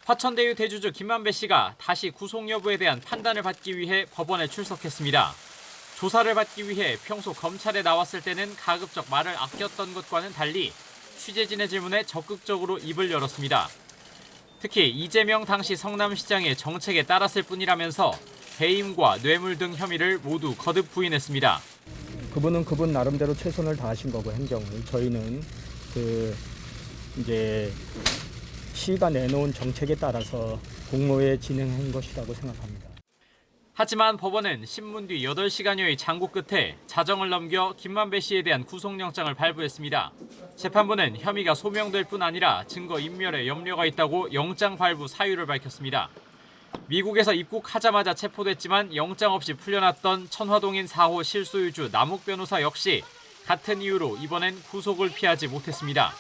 화천대유 대주주 김만배 씨가 다시 구속 여부에 대한 판단을 받기 위해 법원에 출석했습니다. 조사를 받기 위해 평소 검찰에 나왔을 때는 가급적 말을 아꼈던 것과는 달리 취재진의 질문에 적극적으로 입을 열었습니다. 특히 이재명 당시 성남시장의 정책에 따랐을 뿐이라면서 배임과 뇌물 등 혐의를 모두 거듭 부인했습니다. 그분은 그분 나름대로 최선을 다하신 거고 행정을 저희는 이제 시가 내놓은 정책에 따라서 공모에 진행한 것이라고 생각합니다. 하지만 법원은 신문 뒤 8시간여의 장고 끝에 자정을 넘겨 김만배 씨에 대한 구속영장을 발부했습니다. 재판부는 혐의가 소명될 뿐 아니라 증거 인멸에 염려가 있다고 영장 발부 사유를 밝혔습니다. 미국에서 입국하자마자 체포됐지만 영장 없이 풀려났던 천화동인 4호 실소유주 남욱 변호사 역시 같은 이유로 이번엔 구속을 피하지 못했습니다.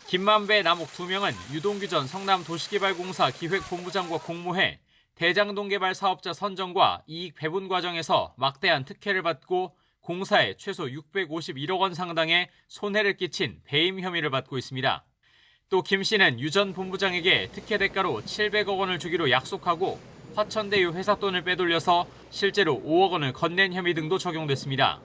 김만배, 남욱 2명은 유동규 전 성남도시개발공사 기획본부장과 공모해 대장동 개발 사업자 선정과 이익 배분 과정에서 막대한 특혜를 받고 공사에 최소 651억 원 상당의 손해를 끼친 배임 혐의를 받고 있습니다. 또 김 씨는 유 전 본부장에게 특혜 대가로 700억 원을 주기로 약속하고 화천대유 회사 돈을 빼돌려서 실제로 5억 원을 건넨 혐의 등도 적용됐습니다.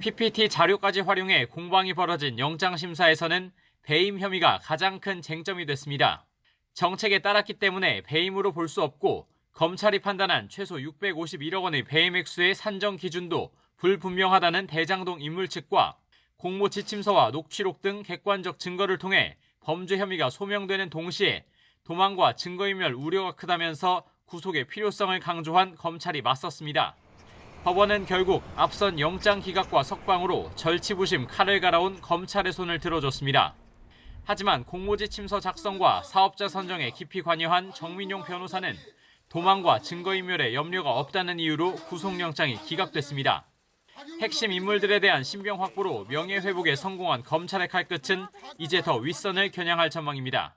PPT 자료까지 활용해 공방이 벌어진 영장심사에서는 배임 혐의가 가장 큰 쟁점이 됐습니다. 정책에 따랐기 때문에 배임으로 볼 수 없고 검찰이 판단한 최소 651억 원의 배임 액수의 산정 기준도 불분명하다는 대장동 인물 측과 공모 지침서와 녹취록 등 객관적 증거를 통해 범죄 혐의가 소명되는 동시에 도망과 증거인멸 우려가 크다면서 구속의 필요성을 강조한 검찰이 맞섰습니다. 법원은 결국 앞선 영장 기각과 석방으로 절치부심 칼을 갈아온 검찰의 손을 들어줬습니다. 하지만 공모지침서 작성과 사업자 선정에 깊이 관여한 정민용 변호사는 도망과 증거인멸에 염려가 없다는 이유로 구속영장이 기각됐습니다. 핵심 인물들에 대한 신병 확보로 명예회복에 성공한 검찰의 칼끝은 이제 더 윗선을 겨냥할 전망입니다.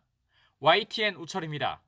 YTN 우철입니다.